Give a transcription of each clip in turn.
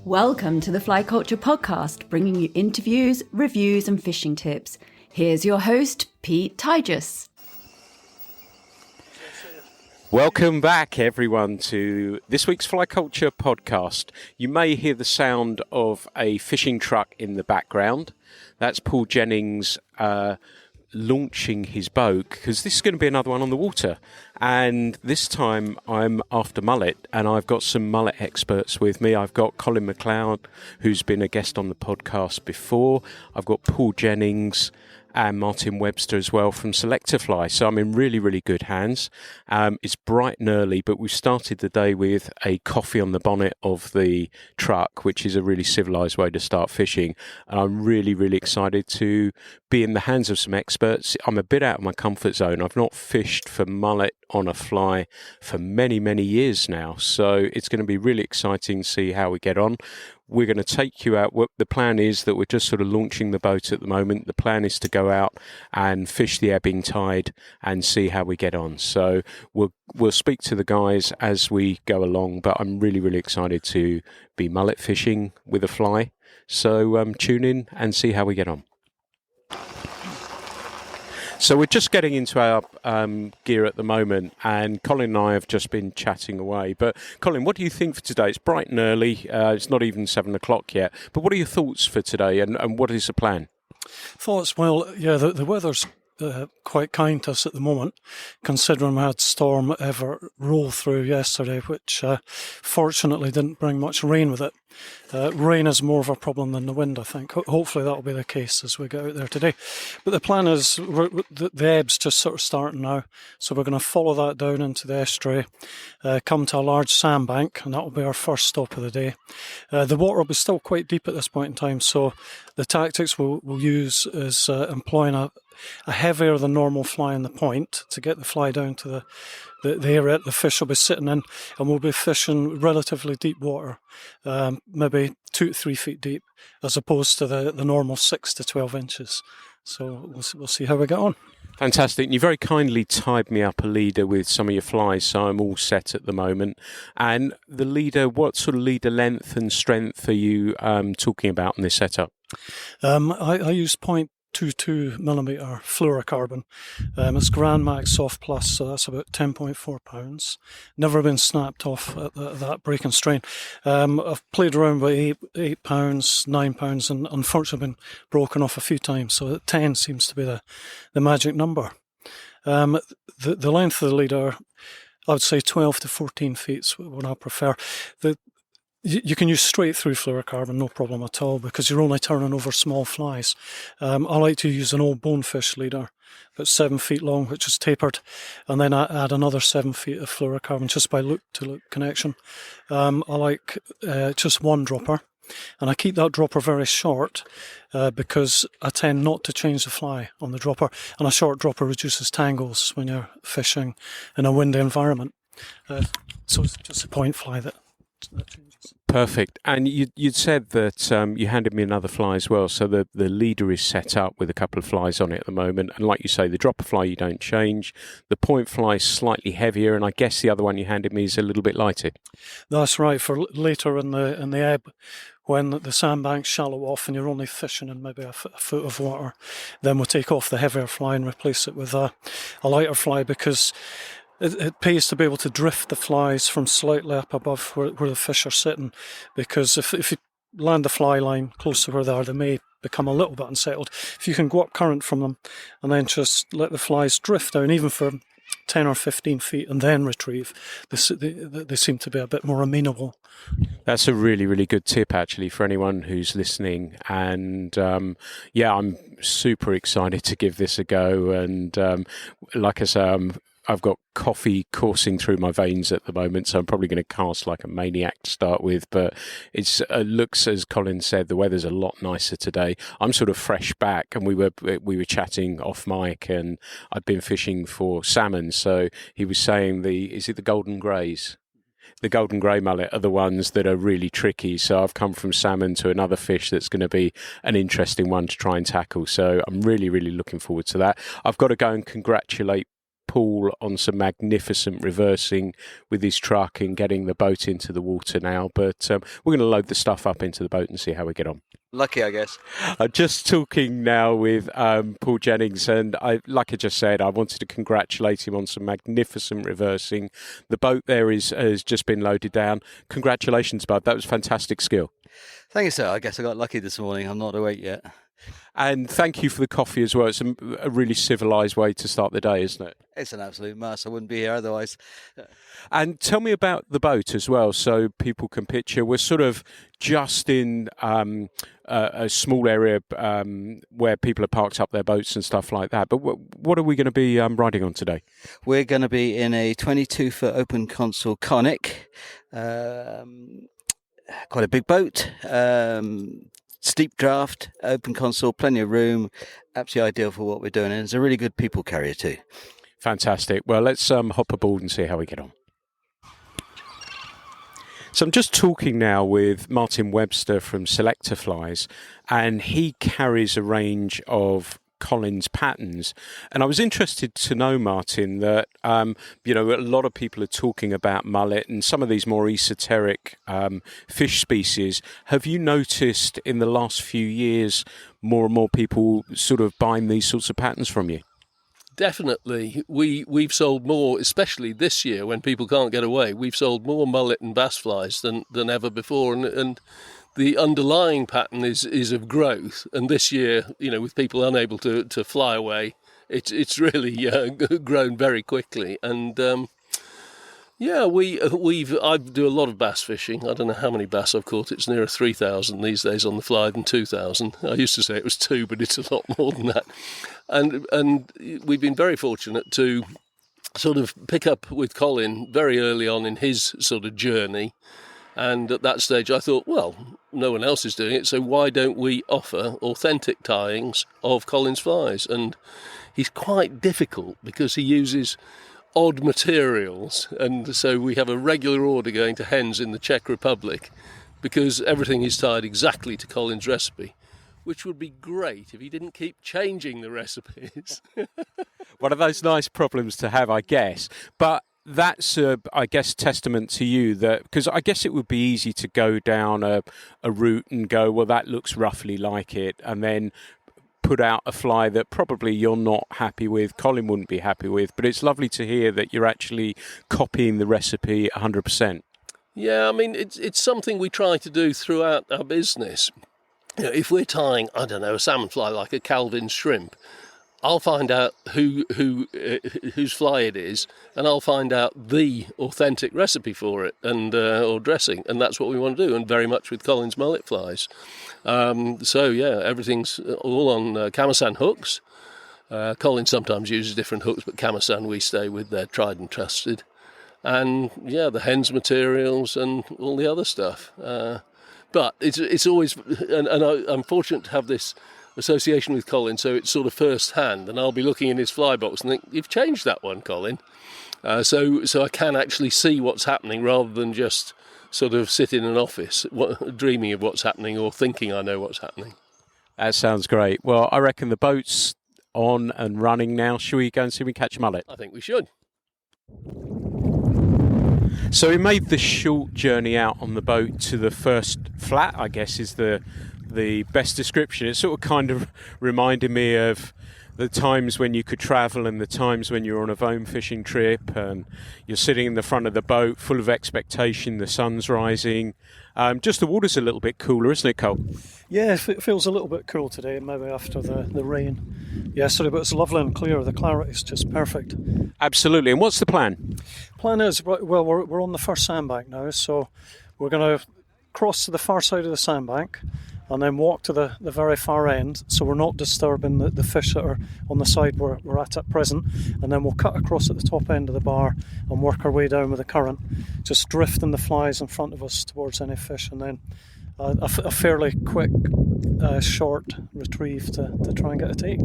Welcome to the Fly Culture Podcast, bringing you interviews, reviews and fishing tips. Here's your host, Pete Tigus. Welcome back, everyone, to this week's Fly Culture Podcast. You may hear the sound of a fishing truck in the background. That's Paul Jennings launching his boat, because this is going to be another one on the water. And this time I'm after mullet, and I've got some mullet experts with me. I've got Colin Macleod, who's been a guest on the podcast before. I've got Paul Jennings and Martin Webster as well from Selector Fly. So I'm in really, really good hands. It's bright and early, but we've started the day with a coffee on the bonnet of the truck, which is a really civilised way to start fishing. And I'm really, really excited to be in the hands of some experts. I'm a bit out of my comfort zone. I've not fished for mullet on a fly for many, many years now. So it's going to be really exciting to see how we get on. We're going to take you out. The plan is that we're just sort of launching the boat at the moment. The plan is to go out and fish the ebbing tide and see how we get on. So we'll speak to the guys as we go along, but I'm really, really excited to be mullet fishing with a fly. So tune in and see how we get on. So we're just getting into our gear at the moment, and Colin and I have just been chatting away. But Colin, what do you think for today? It's bright and early. It's not even 7 o'clock yet. But what are your thoughts for today, and what is the plan? Thoughts? Well, yeah, the weather's quite kind to us at the moment, considering we had Storm Ever roll through yesterday, which fortunately didn't bring much rain with it. Rain is more of a problem than the wind, I think. Hopefully that'll be the case as we get out there today. But the plan is, the ebb's just sort of starting now, so we're going to follow that down into the estuary, come to a large sandbank, and that will be our first stop of the day. The water will be still quite deep at this point in time, so the tactics we'll use is employing a heavier than normal fly in the point to get the fly down to the area the fish will be sitting in, and we'll be fishing relatively deep water, maybe 2 to 3 feet deep, as opposed to the normal 6 to 12 inches. So we'll see how we get on. Fantastic. And you very kindly tied me up a leader with some of your flies, so I'm all set at the moment. And the leader, what sort of leader length and strength are you talking about in this setup? I use 0.22mm fluorocarbon. It's Grand Max Soft Plus, so that's about 10.4 pounds. Never been snapped off at that breaking strain. I've played around with 8 pounds, 9 pounds, and unfortunately been broken off a few times. So 10 seems to be the magic number. The length of the leader, I would say 12 to 14 feet is what I prefer. You can use straight through fluorocarbon, no problem at all, because you're only turning over small flies. I like to use an old bonefish leader, about 7 feet long, which is tapered, and then I add another 7 feet of fluorocarbon just by loop-to-loop connection. I like just one dropper, and I keep that dropper very short because I tend not to change the fly on the dropper, and a short dropper reduces tangles when you're fishing in a windy environment. So it's just a point fly that changes. Perfect. And you'd said that you handed me another fly as well, so the leader is set up with a couple of flies on it at the moment, and like you say, the dropper fly you don't change, the point fly is slightly heavier, and I guess the other one you handed me is a little bit lighter. That's right. For later in the ebb, when the sandbank's shallow off and you're only fishing in maybe a foot of water, then we'll take off the heavier fly and replace it with a lighter fly, because it pays to be able to drift the flies from slightly up above where the fish are sitting, because if you land the fly line close to where they are, they may become a little bit unsettled. If you can go up current from them and then just let the flies drift down, even for 10 or 15 feet, and then retrieve, they seem to be a bit more amenable. That's a really, really good tip, actually, for anyone who's listening. And yeah, I'm super excited to give this a go. And like I say, I've got coffee coursing through my veins at the moment, so I'm probably going to cast like a maniac to start with. But it looks, as Colin said, the weather's a lot nicer today. I'm sort of fresh back, and we were chatting off mic, and I've been fishing for salmon. So he was saying is it the golden greys? The golden grey mullet are the ones that are really tricky. So I've come from salmon to another fish that's going to be an interesting one to try and tackle. So I'm really, really looking forward to that. I've got to go and congratulate Paul on some magnificent reversing with his truck and getting the boat into the water now. But we're going to load the stuff up into the boat and see how we get on. Lucky, I guess. I'm just talking now with Paul Jennings, and like I just said, I wanted to congratulate him on some magnificent reversing. The boat there has just been loaded down. Congratulations, bud. That was fantastic skill. Thank you, sir. I guess I got lucky this morning. I'm not awake yet. And thank you for the coffee as well. It's a really civilised way to start the day, isn't it? It's an absolute must. I wouldn't be here otherwise. And tell me about the boat as well, so people can picture. We're sort of just in a small area where people have parked up their boats and stuff like that. But what are we going to be riding on today? We're going to be in a 22-foot open console conic. Quite a big boat. Steep draft, open console, plenty of room. Absolutely ideal for what we're doing. And it's a really good people carrier too. Fantastic. Well, let's hop aboard and see how we get on. So I'm just talking now with Martin Webster from Selector Flies, and he carries a range of Colin's patterns. And I was interested to know, Martin, that a lot of people are talking about mullet and some of these more esoteric fish species. Have you noticed in the last few years more and more people sort of buying these sorts of patterns from you? Definitely. We've sold more, especially this year when people can't get away. We've sold more mullet and bass flies than ever before, and the underlying pattern is of growth. And this year, with people unable to fly away, it's really grown very quickly. And I do a lot of bass fishing. I don't know how many bass I've caught. It's nearer 3,000 these days on the fly than 2,000. I used to say it was 2, but it's a lot more than that. And we've been very fortunate to sort of pick up with Colin very early on in his sort of journey. And at that stage I thought, well, no one else is doing it, so why don't we offer authentic tyings of Colin's flies? And he's quite difficult because he uses odd materials, and so we have a regular order going to hens in the Czech Republic because everything is tied exactly to Colin's recipe, which would be great if he didn't keep changing the recipes. One of those nice problems to have, I guess. But that's, I guess, testament to you, that because I guess it would be easy to go down a route and go, well, that looks roughly like it, and then put out a fly that probably you're not happy with, Colin wouldn't be happy with. But it's lovely to hear that you're actually copying the recipe 100%. Yeah, I mean, it's something we try to do throughout our business. If we're tying, I don't know, a salmon fly like a Calvin shrimp, I'll find out whose fly it is, and I'll find out the authentic recipe for it and or dressing, and that's what we want to do. And very much with Colin's mullet flies. Everything's all on Camasan hooks. Colin sometimes uses different hooks, but Camasan we stay with. They're tried and trusted. And the hens materials and all the other stuff. But it's always, and I'm fortunate to have this association with Colin, so it's sort of first hand, and I'll be looking in his fly box and think, you've changed that one, Colin. So I can actually see what's happening rather than just sort of sit in an office dreaming of what's happening or thinking I know what's happening. That sounds great. Well, I reckon the boat's on and running now. Shall we go and see if we can catch a mullet? I think we should. So we made the short journey out on the boat to the first flat, I guess is the best description. It sort of kind of reminded me of the times when you could travel and the times when you're on a foam fishing trip and you're sitting in the front of the boat full of expectation, the sun's rising. Just the water's a little bit cooler, isn't it, Cole? Yeah, it feels a little bit cool today, maybe after the rain yesterday, but it's lovely and clear. The clarity's just perfect. Absolutely. And what's the plan? Plan is, well, we're on the first sandbank now, so we're going to cross to the far side of the sandbank and then walk to the very far end, so we're not disturbing the fish that are on the side we're at present, and then we'll cut across at the top end of the bar and work our way down with the current, just drifting the flies in front of us towards any fish, and then a fairly quick, short retrieve to try and get a take.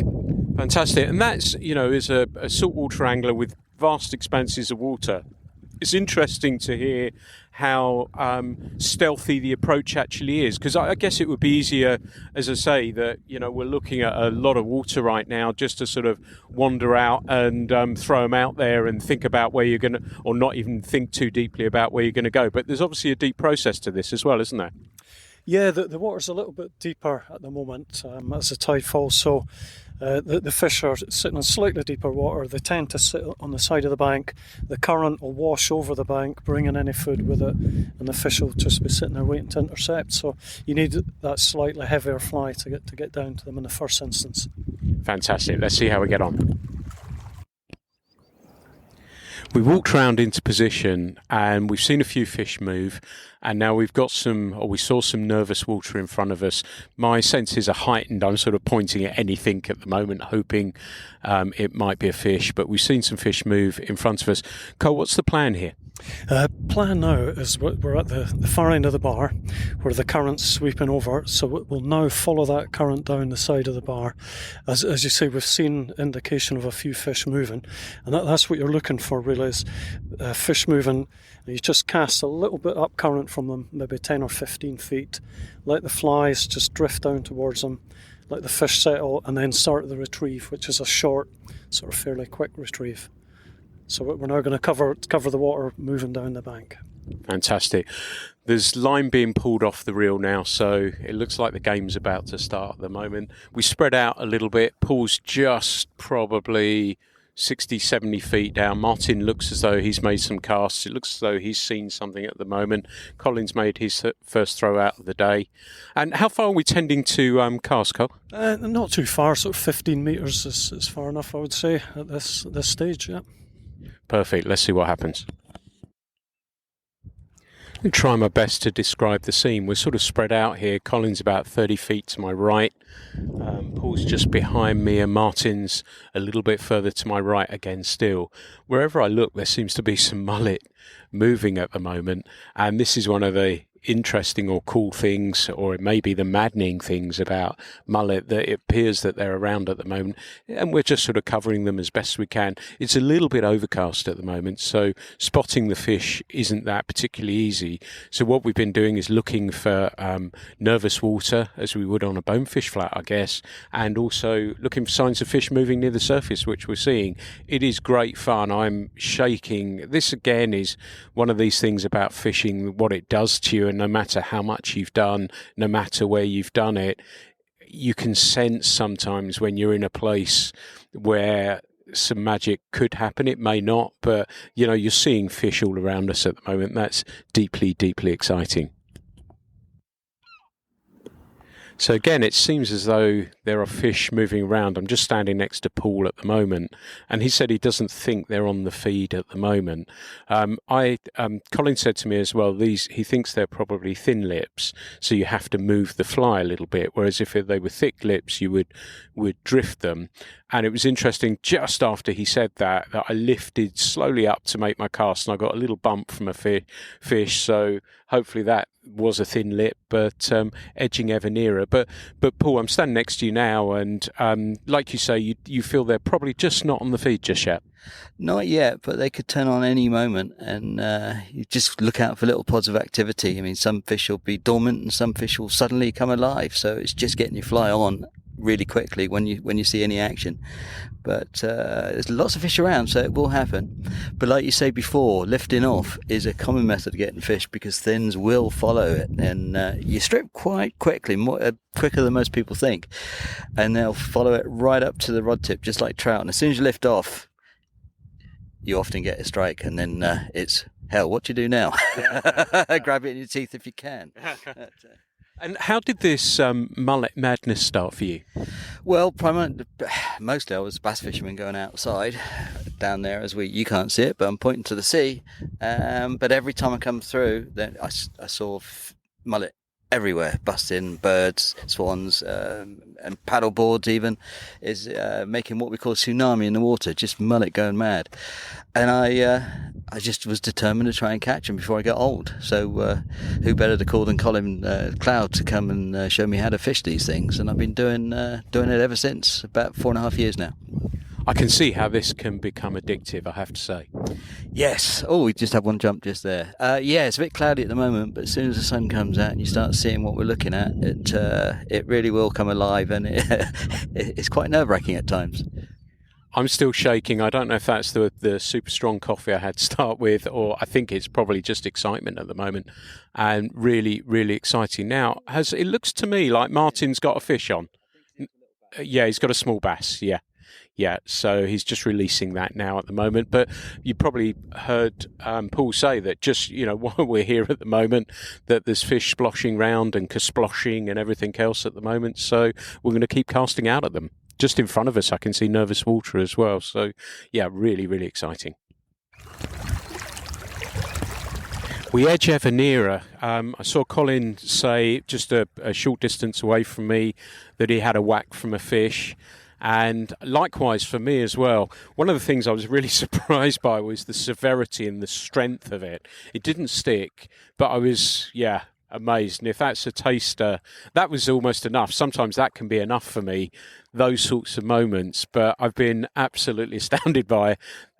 Fantastic. And that's, is a saltwater angler with vast expanses of water. it's interesting to hear how stealthy the approach actually is, because I guess it would be easier, as I say, that we're looking at a lot of water right now, just to sort of wander out and throw them out there and think about where you're going to, or not even think too deeply about where you're going to go. But there's obviously a deep process to this as well, isn't there? Yeah, the water's a little bit deeper at the moment as the tide falls, so the fish are sitting in slightly deeper water. They tend to sit on the side of the bank. The current will wash over the bank, bringing any food with it, and the fish will just be sitting there waiting to intercept. So you need that slightly heavier fly to get down to them in the first instance. Fantastic. Let's see how we get on. We walked around into position and we've seen a few fish move, and now we saw some nervous water in front of us. My senses are heightened. I'm sort of pointing at anything at the moment, hoping it might be a fish, but we've seen some fish move in front of us. Cole, what's the plan here? Plan now is we're at the far end of the bar where the current's sweeping over, so we'll now follow that current down the side of the bar. As you say, we've seen indication of a few fish moving, and that's what you're looking for really, is fish moving. You just cast a little bit up current from them, maybe 10 or 15 feet, let the flies just drift down towards them, let the fish settle, and then start the retrieve, which is a short, sort of fairly quick retrieve. So we're now going to cover the water moving down the bank. Fantastic. There's line being pulled off the reel now, so it looks like the game's about to start at the moment. We spread out a little bit. Paul's just probably 60, 70 feet down. Martin looks as though he's made some casts. It looks as though he's seen something at the moment. Colin's made his first throw out of the day. And how far are we tending to cast, Col? Not too far, sort of 15 metres is far enough, I would say, at this stage, yeah. Perfect. Let's see what happens. I'll try my best to describe the scene. We're sort of spread out here. Colin's about 30 feet to my right. Paul's just behind me, and Martin's a little bit further to my right again still. Wherever I look, there seems to be some mullet moving at the moment, and this is one of the interesting or cool things, or it may be the maddening things about mullet, that it appears that they're around at the moment, and we're just sort of covering them as best we can. It's a little bit overcast at the moment, so spotting the fish isn't that particularly easy. So what we've been doing is looking for nervous water, as we would on a bonefish flat, I guess, and also looking for signs of fish moving near the surface, which we're seeing. It is great fun. I'm shaking. This again is one of these things about fishing, what it does to you, and no matter how much you've done, no matter where you've done it, you can sense sometimes when you're in a place where some magic could happen. It may not, but you're seeing fish all around us at the moment. That's deeply, deeply exciting. So again, it seems as though there are fish moving around. I'm just standing next to Paul at the moment, and he said he doesn't think they're on the feed at the moment. Colin said to me as well, he thinks they're probably thin lips, so you have to move the fly a little bit, whereas if they were thick lips, you would drift them. And it was interesting, just after he said that I lifted slowly up to make my cast, and I got a little bump from a fish, so hopefully that was a thin lip, but edging ever nearer. But Paul, I'm standing next to you now, and like you say, you feel they're probably just not on the feed just yet. Not yet, but they could turn on any moment, and you just look out for little pods of activity. I mean, some fish will be dormant, and some fish will suddenly come alive. So it's just getting your fly on really quickly when you see any action. But there's lots of fish around, so it will happen. But like you say before, lifting off is a common method of getting fish, because thins will follow it, and you strip quite quickly, quicker than most people think, and they'll follow it right up to the rod tip, just like trout. And as soon as you lift off, you often get a strike, and then it's hell. What do you do now? Grab it in your teeth if you can. And how did this mullet madness start for you? Well, mostly I was a bass fisherman going outside down there, as you can't see it, but I'm pointing to the sea. But every time I come through, then I saw mullet everywhere, busting, birds, swans, and paddle boards even, is making what we call tsunami in the water, just mullet going mad. And I just was determined to try and catch them before I got old. So who better to call than Colin Macleod to come and show me how to fish these things? And I've been doing it ever since, about 4.5 years now. I can see how this can become addictive, I have to say. Yes. Oh, we just had one jump just there. Yeah, it's a bit cloudy at the moment, but as soon as the sun comes out and you start seeing what we're looking at, it really will come alive, and it's quite nerve-wracking at times. I'm still shaking. I don't know if that's the super strong coffee I had to start with, or I think it's probably just excitement at the moment, and really, really exciting. Now, it looks to me like Martin's got a fish on. Yeah, he's got a small bass. Yeah, so he's just releasing that now at the moment. But you probably heard Paul say that just, while we're here at the moment, that there's fish sploshing round and sploshing and everything else at the moment. So we're going to keep casting out at them. Just in front of us, I can see nervous water as well. So, yeah, really, really exciting. We edge ever nearer. I saw Colin say just a short distance away from me that he had a whack from a fish. And likewise for me as well. One of the things I was really surprised by was the severity and the strength of it. It didn't stick, but I was, amazed. And if that's a taster, that was almost enough. Sometimes that can be enough for me, those sorts of moments. But I've been absolutely astounded by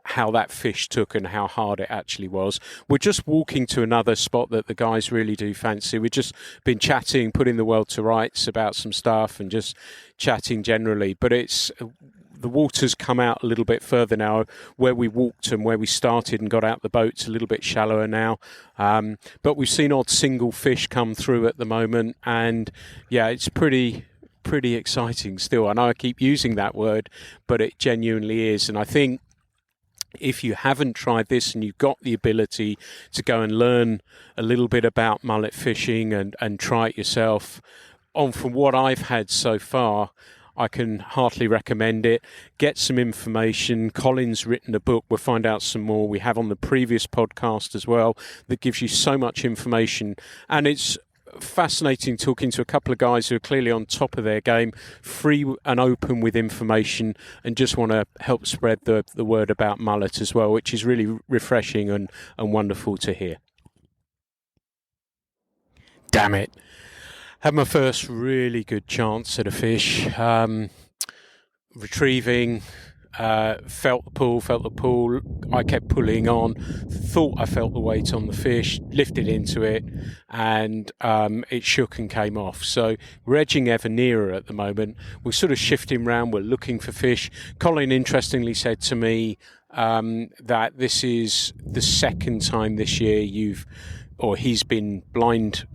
how that fish took and how hard it actually was. We're just walking to another spot that the guys really do fancy. We've just been chatting, putting the world to rights about some stuff and just chatting generally. But the water's come out a little bit further now. Where we walked and where we started and got out the boat's a little bit shallower now. But we've seen odd single fish come through at the moment. And yeah, it's pretty exciting still. I know I keep using that word, but it genuinely is. And I think if you haven't tried this and you've got the ability to go and learn a little bit about mullet fishing and try it yourself, from what I've had so far, I can heartily recommend it. Get some information. Colin's written a book. We'll find out some more. We have on the previous podcast as well that gives you so much information. And it's fascinating talking to a couple of guys who are clearly on top of their game, free and open with information, and just want to help spread the word about mullet as well, which is really refreshing and wonderful to hear. Damn it. Had my first really good chance at a fish. Retrieving, felt the pull. I kept pulling on, thought I felt the weight on the fish, lifted into it, and it shook and came off. So we're edging ever nearer at the moment. We're sort of shifting around. We're looking for fish. Colin interestingly said to me that this is the second time this year he's been blind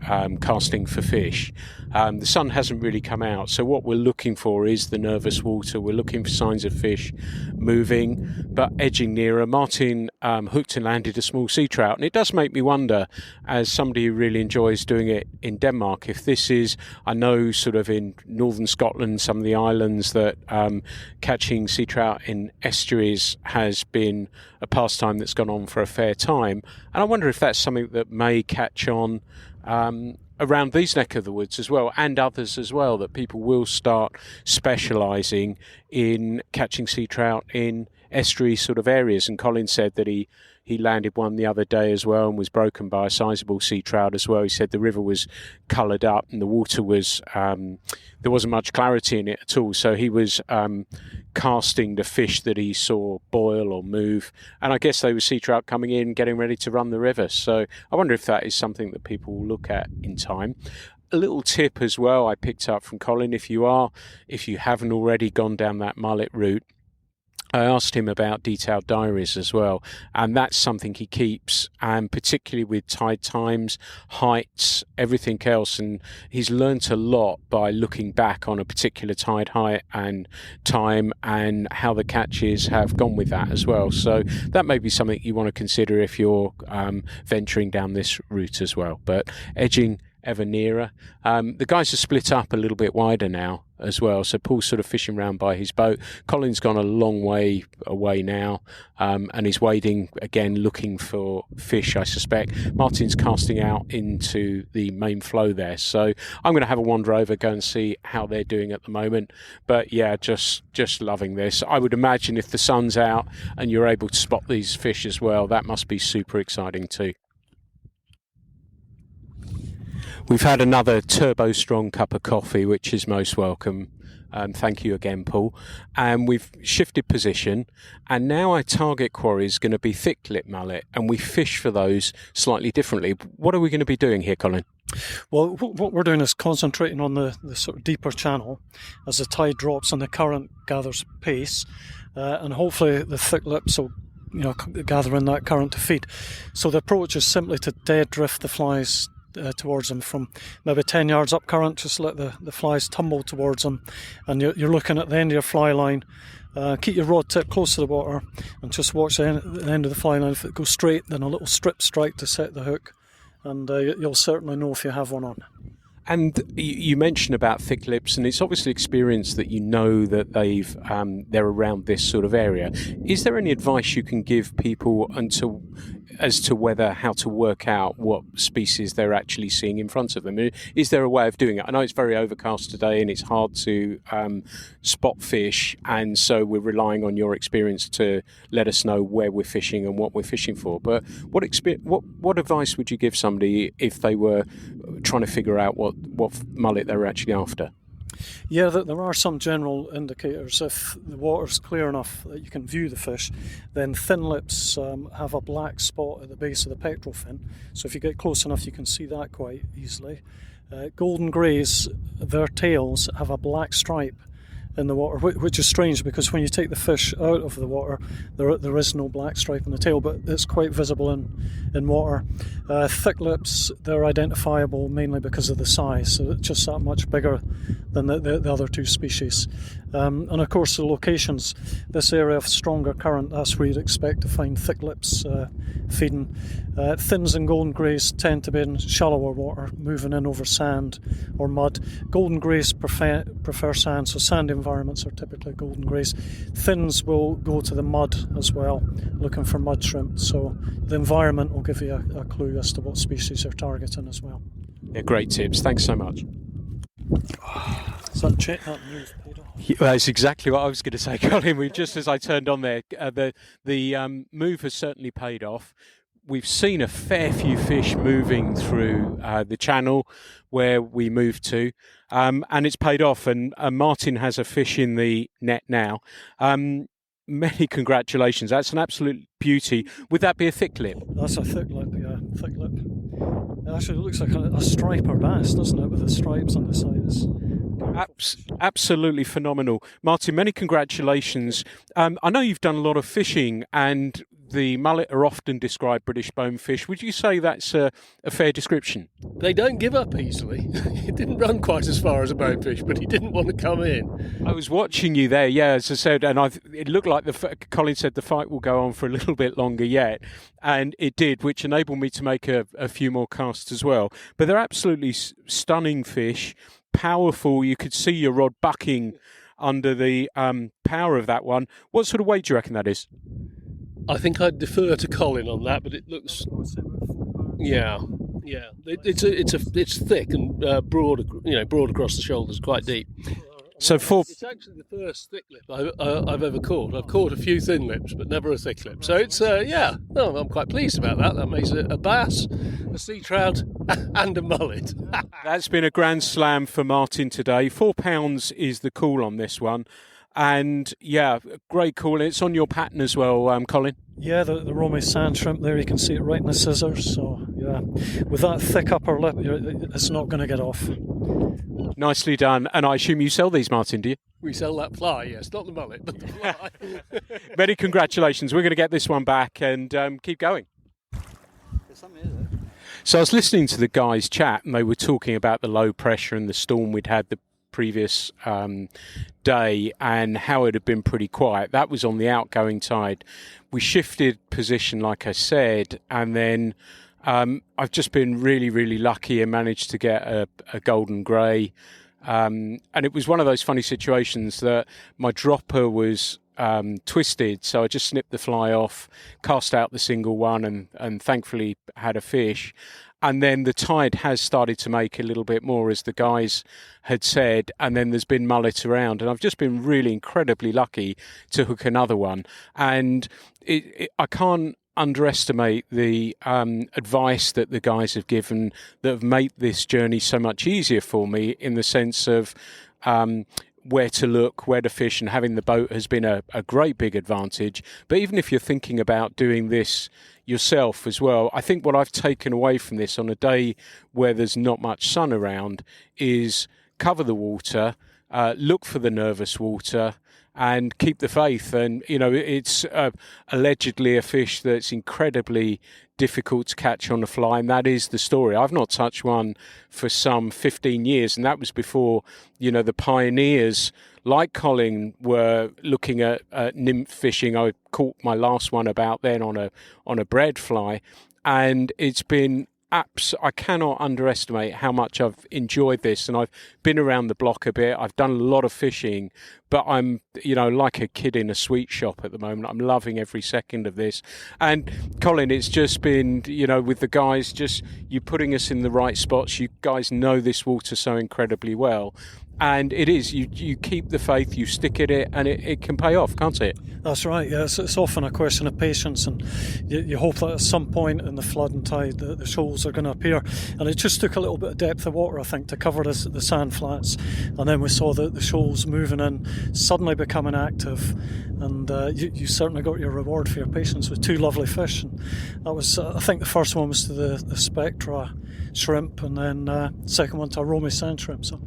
casting for fish. The sun hasn't really come out, so what we're looking for is the nervous water. We're looking for signs of fish moving, but edging nearer. Martin hooked and landed a small sea trout, and it does make me wonder, as somebody who really enjoys doing it in Denmark, if this is, I know sort of in northern Scotland, some of the islands, that catching sea trout in estuaries has been a pastime that's gone on for a fair time, and I wonder if that's something that may catch on around these neck of the woods as well, and others as well, that people will start specialising in catching sea trout in estuary sort of areas. And Colin said that he landed one the other day as well and was broken by a sizable sea trout as well. He said the river was coloured up and the water was there wasn't much clarity in it at all, so he was casting the fish that he saw boil or move, and I guess they were sea trout coming in, getting ready to run the river. So I wonder if that is something that people will look at in time. A little tip as well I picked up from Colin, if you haven't already gone down that mullet route, I asked him about detailed diaries as well, and that's something he keeps, and particularly with tide times, heights, everything else, and he's learnt a lot by looking back on a particular tide height and time and how the catches have gone with that as well. So that may be something you want to consider if you're venturing down this route as well. But edging ever nearer. The guys are split up a little bit wider now as well, so Paul's sort of fishing round by his boat. Colin's gone a long way away now, and he's wading again looking for fish, I suspect. Martin's casting out into the main flow there, so I'm going to have a wander over, go and see how they're doing at the moment. But yeah, just loving this. I would imagine if the sun's out and you're able to spot these fish as well, that must be super exciting too. We've had another turbo strong cup of coffee, which is most welcome. Thank you again, Paul. And we've shifted position, and now our target quarry is going to be thick-lip mullet, and we fish for those slightly differently. What are we going to be doing here, Colin? Well, what we're doing is concentrating on the sort of deeper channel as the tide drops and the current gathers pace, and hopefully the thick lips will gather in that current to feed. So the approach is simply to dead drift the flies towards them from maybe 10 yards up current. Just let the flies tumble towards them, and you're looking at the end of your fly line. Keep your rod tip close to the water and just watch the end of the fly line. If it goes straight, then a little strip strike to set the hook, and you'll certainly know if you have one on. And you mentioned about thick lips, and it's obviously experience that you know that they're around this sort of area. Is there any advice you can give people as to how to work out what species they're actually seeing in front of them? Is there a way of doing it? I know it's very overcast today and it's hard to spot fish, and so we're relying on your experience to let us know where we're fishing and what we're fishing for. But what advice would you give somebody if they were trying to figure out what mullet they were actually after? Yeah, there are some general indicators. If the water's clear enough that you can view the fish, then thin lips have a black spot at the base of the pectoral fin. So if you get close enough, you can see that quite easily. Golden greys, their tails have a black stripe in the water, which is strange because when you take the fish out of the water, there is no black stripe in the tail, but it's quite visible in water. Thick lips, they're identifiable mainly because of the size, so it's just that much bigger than the other two species. And of course the locations, this area of stronger current, that's where you'd expect to find thick lips feeding. Thins and golden greys tend to be in shallower water, moving in over sand or mud. Golden greys prefer sand, so sandy environments are typically golden greys. Thins will go to the mud as well, looking for mud shrimp, so the environment will give you a clue as to what species they're targeting as well. Yeah, great tips. Thanks so much. So check that move, Peter. Yeah, that's exactly what I was going to say, Colin. Just as I turned on there, the move has certainly paid off. We've seen a fair few fish moving through the channel where we moved to, and it's paid off. And Martin has a fish in the net now. Many congratulations. That's an absolute beauty. Would that be a thick lip? That's a thick lip, yeah, thick lip. It actually looks like a striper bass, doesn't it, with the stripes on the sides. Absolutely phenomenal. Martin, many congratulations. I know you've done a lot of fishing, and the mullet are often described British bonefish. Would you say that's a fair description? They don't give up easily. He didn't run quite as far as a bonefish, but he didn't want to come in. I was watching you there, yeah, as I said, and it looked like Colin said the fight will go on for a little bit longer yet, and it did, which enabled me to make a few more casts as well. But they're absolutely stunning fish, powerful. You could see your rod bucking under the power of that one. What sort of weight do you reckon that is? I think I'd defer to Colin on that, but it looks, yeah. It's thick and broad, broad across the shoulders, quite deep. So it's actually the first thick lip I've ever caught. I've caught a few thin lips, but never a thick lip. So it's I'm quite pleased about that. That makes it a bass, a sea trout, and a mullet. That's been a grand slam for Martin today. £4 is the call on this one. And yeah, great call. It's on your pattern as well, Colin. Yeah, the Romy sand shrimp there, you can see it right in the scissors. So yeah, with that thick upper lip, it's not going to get off. Nicely done. And I assume you sell these, Martin, do you? We sell that fly, yes, not the mullet, but the fly. Many congratulations. We're going to get this one back and keep going. So I was listening to the guys chat, and they were talking about the low pressure and the storm we'd had the previous day and how it had been pretty quiet. That was on the outgoing tide. We shifted position, like I said, and then I've just been really, really lucky and managed to get a golden grey. And it was one of those funny situations that my dropper was twisted, so I just snipped the fly off, cast out the single one, and thankfully had a fish. And then the tide has started to make a little bit more, as the guys had said, and then there's been mullet around. And I've just been really incredibly lucky to hook another one. And I can't underestimate the advice that the guys have given that have made this journey so much easier for me, in the sense of where to look, where to fish, and having the boat has been a great big advantage. But even if you're thinking about doing this yourself as well, I think what I've taken away from this on a day where there's not much sun around is cover the water, look for the nervous water, and keep the faith. And, you know, it's allegedly a fish that's incredibly difficult to catch on the fly, and that is the story. I've not touched one for some 15 years, and that was before, you know, the pioneers like Colin were looking at nymph fishing. I caught my last one about then on a bread fly, and it's been I cannot underestimate how much I've enjoyed this, and I've been around the block a bit. I've done a lot of fishing, but I'm, you know, like a kid in a sweet shop at the moment. I'm loving every second of this. And Colin, it's just been, you know, with the guys, just you putting us in the right spots. You guys know this water so incredibly well. And it is, you keep the faith, you stick at it, and it can pay off, can't it? That's right, yes. It's often a question of patience, and you hope that at some point in the flood and tide the shoals are going to appear. And it just took a little bit of depth of water, I think, to cover the sand flats. And then we saw the shoals moving in, suddenly becoming active. And you certainly got your reward for your patience with two lovely fish. And that was, I think the first one was to the Spectra shrimp, and then second one to a Romy sand shrimp. So.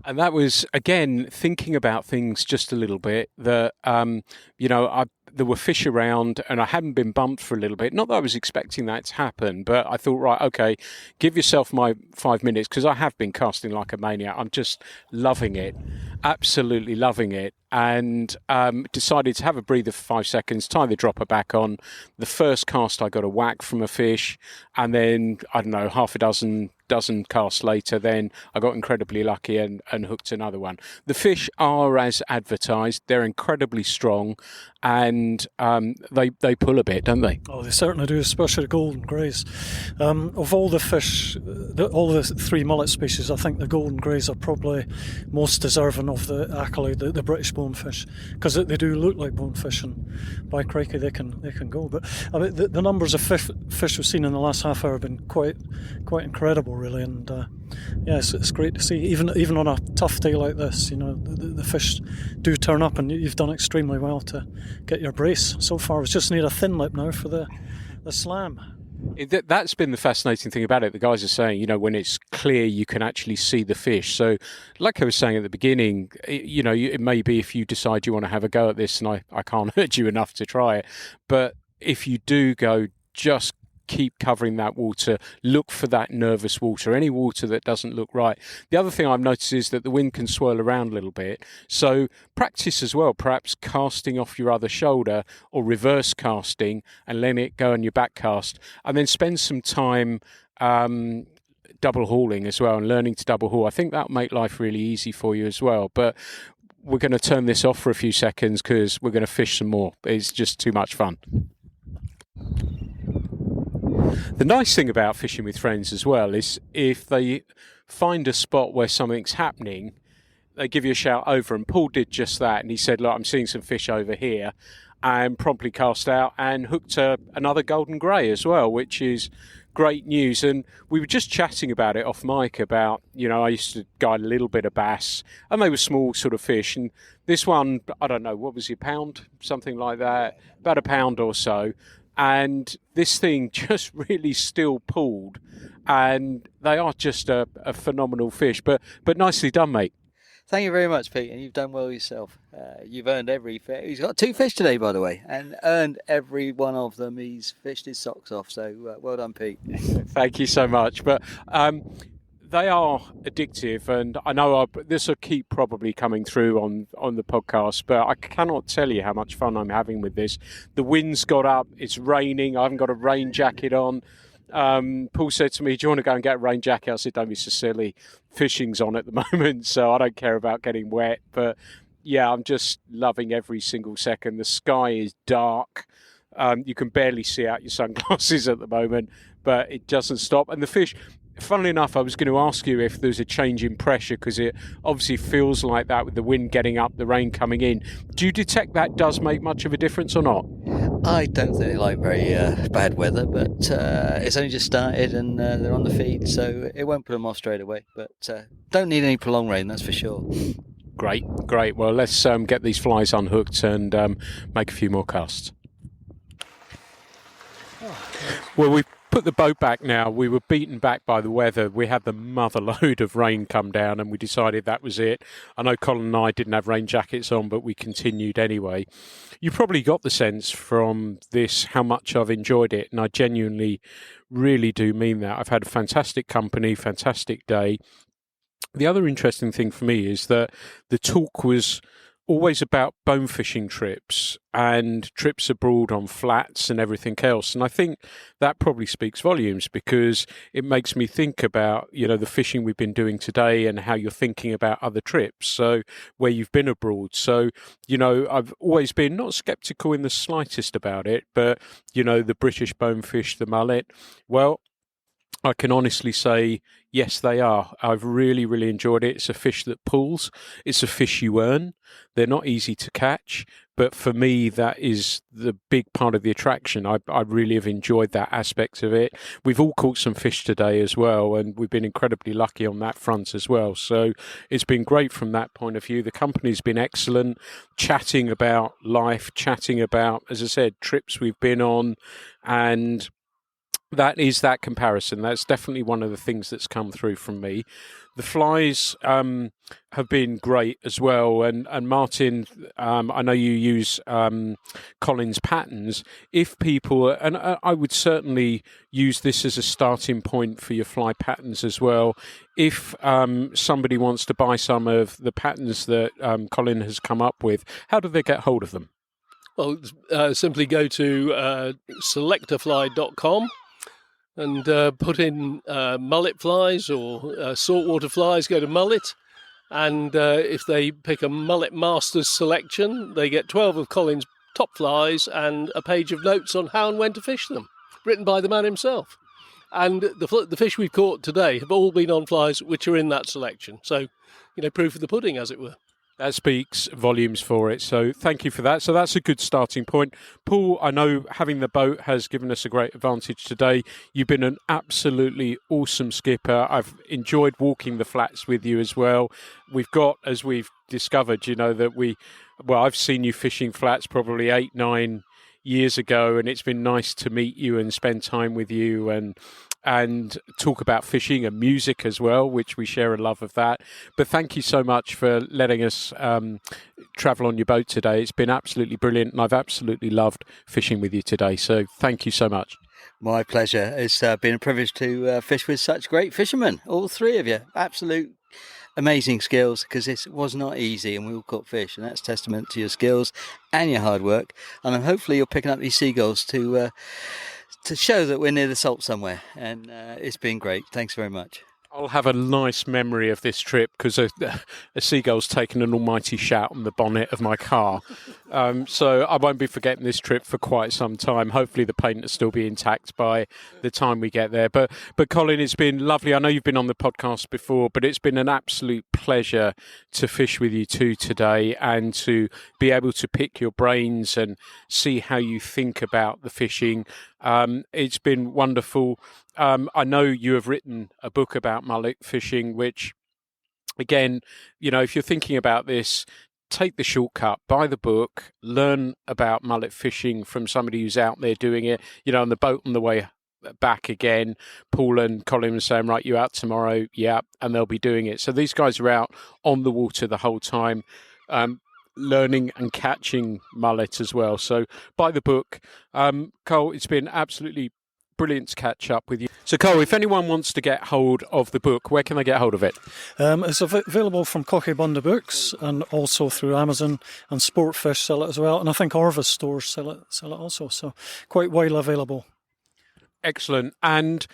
And that was, again, thinking about things just a little bit, that, you know, there were fish around and I hadn't been bumped for a little bit. Not that I was expecting that to happen, but I thought, right, okay, give yourself my 5 minutes, because I have been casting like a maniac. I'm just loving it, absolutely loving it. And decided to have a breather for 5 seconds, tie the dropper back on. The first cast I got a whack from a fish, and then, I don't know, half a dozen casts later, then I got incredibly lucky and hooked another one. The fish are as advertised. They're incredibly strong, and they pull a bit, don't they? Oh, they certainly do, especially the golden greys. Of all the fish, all the three mullet species, I think the golden greys are probably most deserving of the accolade, the British bonefish, because they do look like bonefish, and by crikey they can go. But I mean, the numbers of fish we've seen in the last half hour have been quite incredible, really. And it's great to see, even on a tough day like this, you know, the fish do turn up, and you've done extremely well to get your brace so far. We just need a thin lip now for the slam. That's been the fascinating thing about it. The guys are saying, you know, when it's clear, you can actually see the fish. So, like I was saying at the beginning, you know, it may be if you decide you want to have a go at this, and I can't urge you enough to try it, but if you do go, just keep covering that water, look for that nervous water, any water that doesn't look right. The other thing I've noticed is that the wind can swirl around a little bit, so practice as well, perhaps casting off your other shoulder or reverse casting and letting it go on your back cast, and then spend some time double hauling as well and learning to double haul. I think that'll make life really easy for you as well. But we're going to turn this off for a few seconds because we're going to fish some more. It's just too much fun. The nice thing about fishing with friends as well is if they find a spot where something's happening, they give you a shout over, and Paul did just that, and he said, look, I'm seeing some fish over here, and promptly cast out and hooked another golden grey as well, which is great news. And we were just chatting about it off mic about, you know, I used to guide a little bit of bass, and they were small sort of fish, and this one, I don't know, what was it, £1, something like that, about £1 or so. And this thing just really still pulled, and they are just a phenomenal fish. But nicely done, mate. Thank you very much, Pete, and you've done well yourself. You've earned every fish. He's got 2 fish today, by the way, and earned every one of them. He's fished his socks off, so well done, Pete. Thank you so much. But they are addictive, and I know this will keep probably coming through on the podcast, but I cannot tell you how much fun I'm having with this. The wind's got up, it's raining, I haven't got a rain jacket on. Paul said to me, do you want to go and get a rain jacket? I said, don't be so silly, fishing's on at the moment, so I don't care about getting wet. But yeah, I'm just loving every single second. The sky is dark. You can barely see out your sunglasses at the moment, but it doesn't stop. And the fish, funnily enough, I was going to ask you if there's a change in pressure, because it obviously feels like that with the wind getting up, the rain coming in. Do you detect that does make much of a difference or not? I don't think they like very bad weather, but it's only just started and they're on the feed, so it won't put them off straight away. But don't need any prolonged rain, that's for sure. Great. Well, let's get these flies unhooked and make a few more casts. Well, we've put the boat back now. We were beaten back by the weather. We had the mother load of rain come down and we decided that was it. I know Colin and I didn't have rain jackets on, but we continued anyway. You probably got the sense from this how much I've enjoyed it, and I genuinely really do mean that. I've had a fantastic company, fantastic day. The other interesting thing for me is that the talk was always about bone fishing trips and trips abroad on flats and everything else. And I think that probably speaks volumes, because it makes me think about, the fishing we've been doing today and how you're thinking about other trips, so where you've been abroad. So, I've always been not sceptical in the slightest about it, but, the British bonefish, the mullet, well, I can honestly say, yes, they are. I've really, really enjoyed it. It's a fish that pulls. It's a fish you earn. They're not easy to catch, but for me, that is the big part of the attraction. I really have enjoyed that aspect of it. We've all caught some fish today as well, and we've been incredibly lucky on that front as well. So it's been great from that point of view. The company's been excellent, chatting about life, chatting about, as I said, trips we've been on, and that is that comparison. That's definitely one of the things that's come through from me. The flies have been great as well. And Martin, I know you use Colin's patterns. If people, and I would certainly use this as a starting point for your fly patterns as well. If somebody wants to buy some of the patterns that Colin has come up with, how do they get hold of them? Well, simply go to selectorfly.com. and put in mullet flies or saltwater flies, go to mullet. And if they pick a Mullet Masters selection, they get 12 of Colin's top flies and a page of notes on how and when to fish them, written by the man himself. And the fish we've caught today have all been on flies which are in that selection. So, proof of the pudding, as it were. That speaks volumes for it. So thank you for that. So that's a good starting point. Paul, I know having the boat has given us a great advantage today. You've been an absolutely awesome skipper. I've enjoyed walking the flats with you as well. We've got, as we've discovered, that I've seen you fishing flats probably 8-9 years ago, and it's been nice to meet you and spend time with you and talk about fishing and music as well, which we share a love of that. But thank you so much for letting us travel on your boat today. It's been absolutely brilliant, and I've absolutely loved fishing with you today. So thank you so much. My pleasure. It's been a privilege to fish with such great fishermen, all three of you. Absolute amazing skills, because this was not easy, and we all caught fish, and that's testament to your skills and your hard work. And hopefully you're picking up these seagulls to show that we're near the salt somewhere, and it's been great. Thanks very much. I'll have a nice memory of this trip, because a seagull's taken an almighty shout on the bonnet of my car. So I won't be forgetting this trip for quite some time. Hopefully the paint will still be intact by the time we get there. But Colin, it's been lovely. I know you've been on the podcast before, but it's been an absolute pleasure to fish with you two today, and to be able to pick your brains and see how you think about the fishing. It's been wonderful. I know you have written a book about mullet fishing, which, again, if you're thinking about this, take the shortcut, buy the book, learn about mullet fishing from somebody who's out there doing it. On the boat on the way back again, Paul and Colin were saying, right, you out tomorrow? Yeah, and they'll be doing it. So these guys are out on the water the whole time, learning and catching mullet as well. So buy the book. Cole, it's been absolutely brilliant to catch up with you. So Cole, if anyone wants to get hold of the book, where can they get hold of it? It's available from Cockybunda Books, and also through Amazon, and Sportfish sell it as well, and I think Orvis stores sell it also, so quite widely available. Excellent. And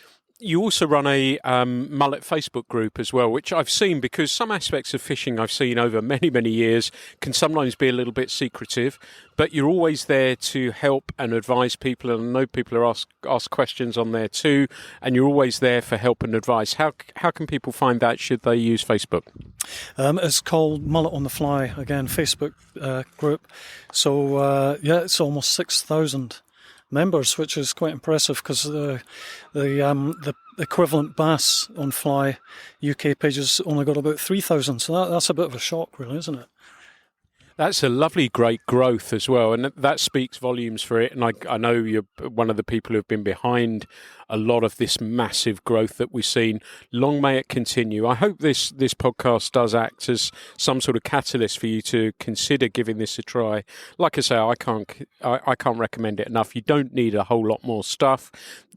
you also run a mullet Facebook group as well, which I've seen, because some aspects of fishing I've seen over many, many years can sometimes be a little bit secretive, but you're always there to help and advise people, and I know people are ask questions on there too, and you're always there for help and advice. How can people find that? Should they use Facebook? It's called Mullet on the Fly, again, Facebook group. So, it's almost 6,000 members, which is quite impressive because the equivalent bass on Fly UK pages only got about 3,000. So that's a bit of a shock, really, isn't it? That's a lovely, great growth as well, and that speaks volumes for it. And I know you're one of the people who've been behind a lot of this massive growth that we've seen. Long may it continue. I hope this podcast does act as some sort of catalyst for you to consider giving this a try. Like I say, I can't recommend it enough. You don't need a whole lot more stuff.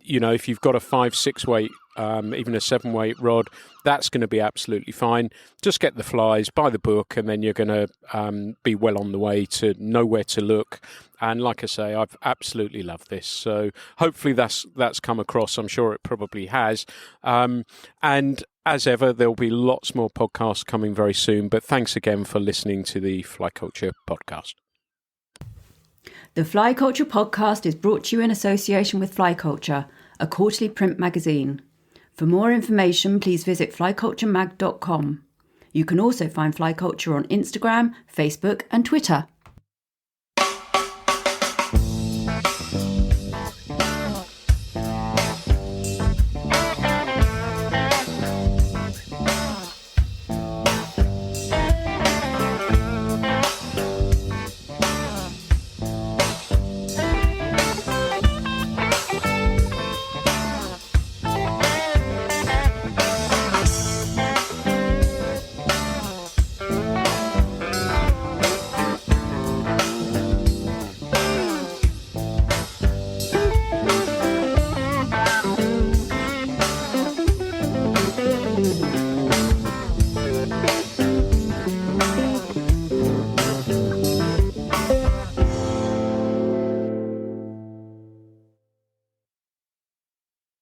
You know, if you've got a 5-6 weight, even a 7 weight rod, that's going to be absolutely fine. Just get the flies, buy the book, and then you're going to be well on the way to know where to look. And like I say, I've absolutely loved this. So hopefully that's come across. I'm sure it probably has. And as ever, there'll be lots more podcasts coming very soon. But thanks again for listening to the Fly Culture podcast. The Fly Culture podcast is brought to you in association with Fly Culture, a quarterly print magazine. For more information, please visit flyculturemag.com. You can also find Fly Culture on Instagram, Facebook and Twitter.